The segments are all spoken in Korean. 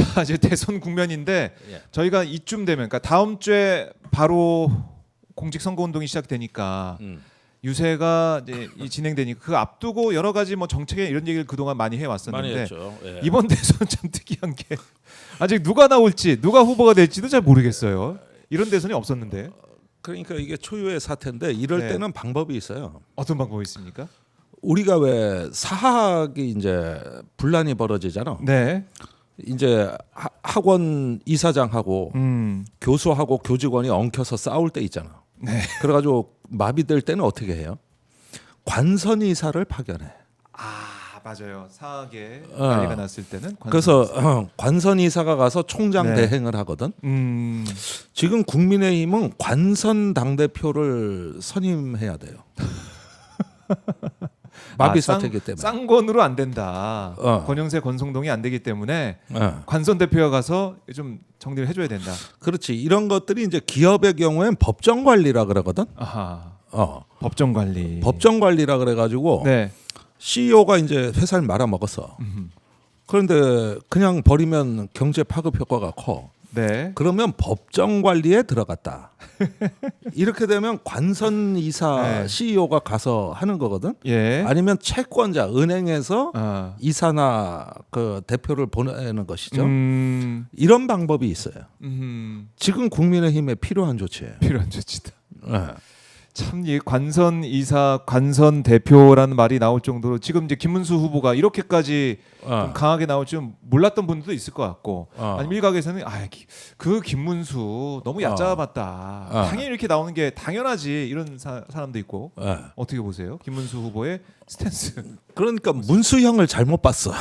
자, 이제 대선 국면인데 예. 저희가 이쯤 되면, 그러니까 다음 주에 바로 공직 선거 운동이 시작되니까 유세가 이제 진행되니까 그 앞두고 여러 가지 뭐 정책에 이런 얘기를 그동안 많이 많이 해왔었는데 했죠. 예. 이번 대선 참 특이한 게 아직 누가 나올지 누가 후보가 될지도 잘 모르겠어요. 이런 대선이 없었는데 그러니까 이게 초유의 사태인데 이럴 네. 때는 방법이 있어요. 어떤 방법이 있습니까? 우리가 왜 사학이 이제 분란이 벌어지잖아. 네. 이제 학원 이사장하고 교수하고 교직원이 엉켜서 싸울 때 있잖아. 네. 그래가지고 마비될 때는 어떻게 해요? 관선 이사를 파견해. 아, 맞아요. 사학에 어. 난리가 났을 때는 그래서 관선 이사가 가서 총장 네. 대행을 하거든. 음. 지금 국민의힘은 관선 당 대표를 선임해야 돼요. 마비 사태이기 때문에. 쌍권으로 안 된다. 어. 권영세, 권성동이 안 되기 때문에 어. 관선 대표가 가서 좀 정리를 해줘야 된다. 그렇지. 이런 것들이 이제 기업의 경우엔 법정 관리라 그러거든. 아하. 어. 법정 관리. 법정 관리라 그래가지고 네. CEO가 이제 회사를 말아먹었어. 그런데 그냥 버리면 경제 파급 효과가 커. 네. 그러면 법정 관리에 들어갔다. 이렇게 되면 관선 이사 네. CEO가 가서 하는 거거든. 예. 아니면 채권자 은행에서 아. 이사나 그 대표를 보내는 것이죠. 음. 이런 방법이 있어요. 음. 지금 국민의힘에 필요한 조치예요. 필요한 조치다. 네. 참 이 관선 이사, 관선 대표라는 말이 나올 정도로 지금 이제 김문수 후보가 이렇게까지 좀 강하게 나올 줄 몰랐던 분들도 있을 것 같고, 아니면 일각에서는 그 김문수 너무 얕잡았다. 당연히 이렇게 나오는 게 당연하지 이런 사람도 있고. 네. 어떻게 보세요? 김문수 후보의 스탠스. 그러니까 문수형을 잘못 봤어.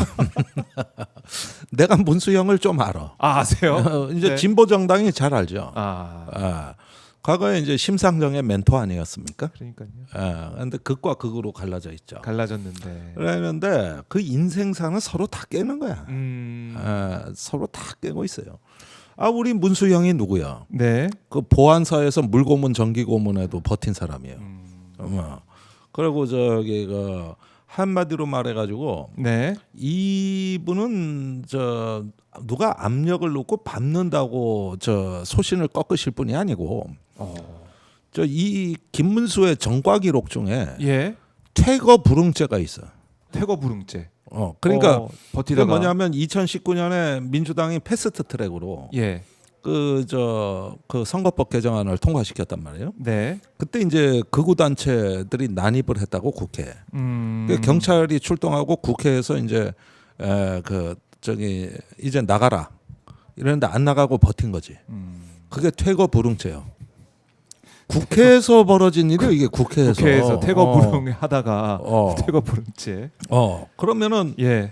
내가 문수형을 좀 알아. 아, 아세요? 이제 네. 진보 정당이 잘 알죠. 아, 과거에 이제 심상정의 멘토 아니었습니까? 그러니까요. 그런데 극과 극으로 갈라져 있죠. 갈라졌는데. 그랬는데 그 인생사는 서로 다 깨는 거야. 서로 다 깨고 있어요. 우리 문수형이 누구야? 네. 그 보안사에서 물고문 전기고문에도 버틴 사람이에요. 그리고 저기 그 한마디로 말해가지고 네. 이분은 저 누가 압력을 놓고 밟는다고 저 소신을 꺾으실 분이 아니고 저 이 김문수의 전과 기록 중에 예. 퇴거 불응죄가 있어. 퇴거 불응죄. 그러니까 그게 버티다가 뭐냐면 2019년에 민주당이 패스트 트랙으로 예. 그 선거법 개정안을 통과시켰단 말이에요. 네. 그때 이제 극우 단체들이 난입을 했다고 국회에. 경찰이 출동하고 국회에서 이제 이제 나가라 이랬는데 안 나가고 버틴 거지. 그게 퇴거 불응죄요. 국회에서 벌어진 일이요. 이게 국회에서 퇴거 불응하다가 퇴거 불응죄. 그러면은 예.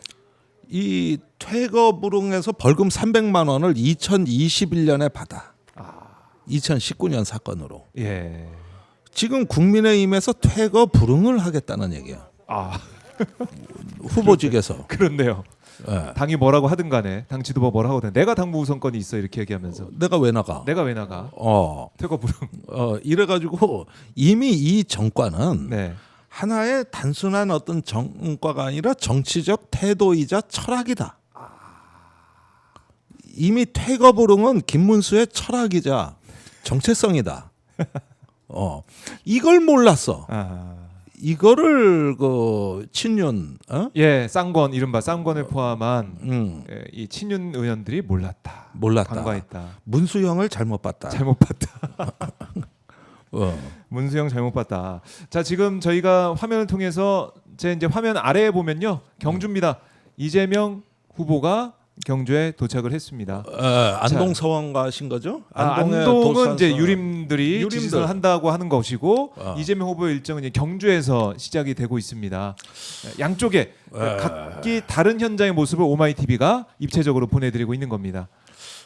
이 퇴거 불응에서 벌금 300만 원을 2021년에 받아. 2019년 사건으로. 예. 지금 국민의힘에서 퇴거 불응을 하겠다는 얘기야. 후보직에서. 그렇네요. 예. 당이 뭐라고 하든 간에 당 지도부 뭐라고 하든 내가 당무 우선권이 있어 이렇게 얘기하면서 내가 왜 나가? 내가 왜 나가? 퇴거 불응. 이래가지고 이미 이 정과는 네. 하나의 단순한 어떤 정과가 아니라 정치적 태도이자 철학이다. 이미 퇴거 불응은 김문수의 철학이자 정체성이다. 이걸 몰랐어. 이거를 그 친윤, 예, 쌍권 이른바 쌍권을 포함한 이 친윤 의원들이 몰랐다. 간과했다. 문수형을 잘못 봤다. 잘못 봤다. 문수영 잘못 봤다. 자, 지금 저희가 화면을 통해서 이제 화면 아래에 보면요, 경주입니다. 이재명 후보가 경주에 도착을 했습니다. 안동 서원 가신 거죠? 안동은 이제 유림들이 지지선을 한다고 하는 것이고 이재명 후보의 일정은 이제 경주에서 시작이 되고 있습니다. 양쪽에 각기 다른 현장의 모습을 오마이TV가 입체적으로 보내드리고 있는 겁니다.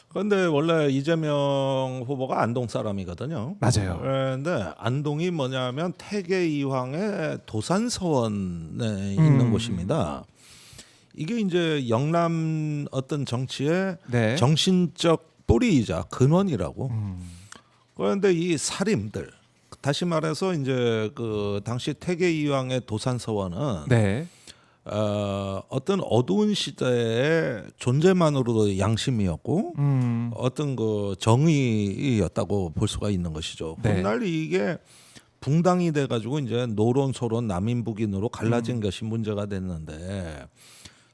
그런데 원래 이재명 후보가 안동 사람이거든요. 맞아요. 그런데 안동이 뭐냐면 태계 이황의 도산서원에 있는 곳입니다. 이게 이제 영남 어떤 정치의 네. 정신적 뿌리이자 근원이라고. 그런데 이 사림들, 다시 말해서 이제 그 당시 태계 이황의 도산서원은 네. 어떤 어두운 시대의 존재만으로도 양심이었고 어떤 그 정의였다고 볼 수가 있는 것이죠. 네. 훗날 이게 붕당이 돼가지고 이제 노론 소론 남인 북인으로 갈라진 것이 문제가 됐는데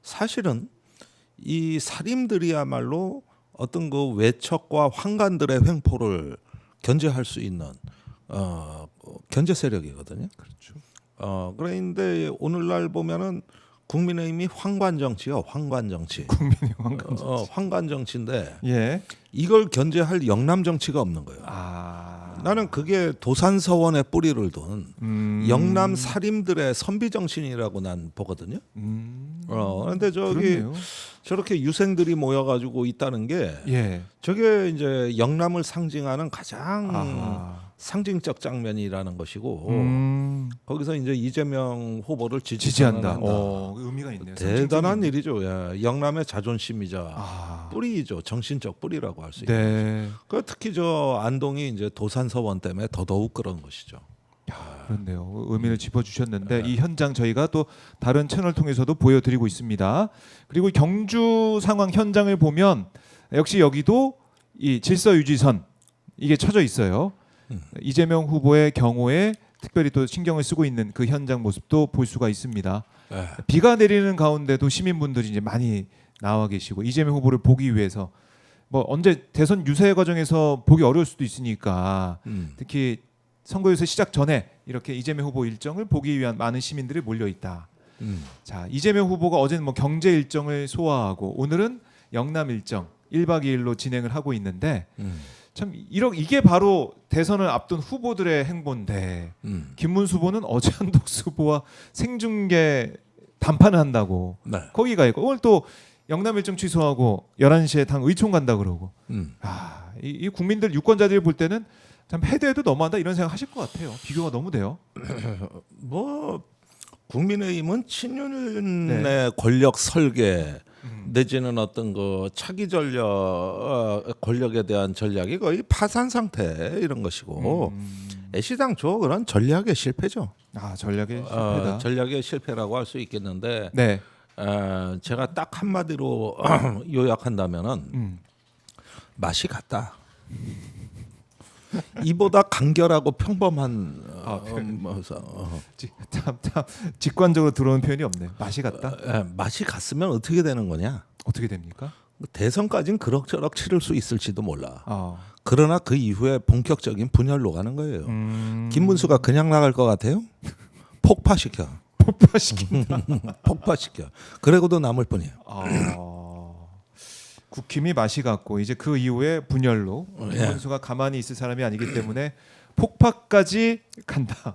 사실은 이 살인들이야말로 어떤 그 외척과 황관들의 횡포를 견제할 수 있는 견제 세력이거든요. 그렇죠. 그런데 오늘날 보면은 국민의힘이 황관 정치요, 황관 정치. 국민의 황관 황관 정치인데 예. 이걸 견제할 영남 정치가 없는 거예요. 나는 그게 도산서원의 뿌리를 둔 영남 살인들의 선비 정신이라고 난 보거든요. 그런데 그렇네요. 저렇게 유생들이 모여가지고 있다는 게 예. 저게 이제 영남을 상징하는 가장 아하. 상징적 장면이라는 것이고 거기서 이제 이재명 후보를 지지한다. 의미가 있네요. 대단한 일이죠. 야, 영남의 자존심이자 뿌리죠. 정신적 뿌리라고 할 수 있는. 네. 그 특히 저 안동이 이제 도산서원 때문에 더더욱 그런 것이죠. 그렇네요. 의미를 짚어주셨는데 이 현장 저희가 또 다른 채널 통해서도 보여드리고 있습니다. 그리고 경주 상황 현장을 보면 역시 여기도 이 질서유지선 이게 쳐져 있어요. 이재명 후보의 경우에 특별히 또 신경을 쓰고 있는 그 현장 모습도 볼 수가 있습니다. 비가 내리는 가운데도 시민분들이 이제 많이 나와 계시고 이재명 후보를 보기 위해서 뭐 언제 대선 유세 과정에서 보기 어려울 수도 있으니까 특히 선거유세 시작 전에 이렇게 이재명 후보 일정을 보기 위한 많은 시민들이 몰려 있다. 자, 이재명 후보가 어제는 뭐 경제 일정을 소화하고 오늘은 영남 일정 1박 2일로 진행을 하고 있는데 참 이게 바로 대선을 앞둔 후보들의 행보인데 김문수 후보는 어제 한덕수 후보와 생중계 담판을 한다고 거기가 있고 오늘 또 영남 일정 취소하고 11시에 당 의총 간다 그러고 이 국민들 유권자들이 볼 때는 참 해도 해도 너무한다 이런 생각 하실 것 같아요. 비교가 너무 돼요. 뭐 국민의힘은 친윤의 권력 설계 내지는 어떤 그 차기 전력 권력에 대한 전략이 거의 파산 상태 이런 것이고 애시당초 그런 전략의 실패죠. 전략의 실패다. 전략의 실패라고 할 수 있겠는데 네. 제가 딱 한마디로 요약한다면은 맛이 같다. 이보다 간결하고 평범한 참 직관적으로 들어오는 표현이 없네요. 맛이 같다. 맛이 갔으면 어떻게 되는 거냐? 어떻게 됩니까? 대선까지는 그럭저럭 치를 수 있을지도 몰라. 그러나 그 이후에 본격적인 분열로 가는 거예요. 김문수가 그냥 나갈 것 같아요? 폭파시켜. 폭파시켜. 그래고도 남을 뿐이에요. 국힘이 맛이 갔고 이제 그 이후에 분열로 김문수가 가만히 있을 사람이 아니기 때문에 폭파까지 간다.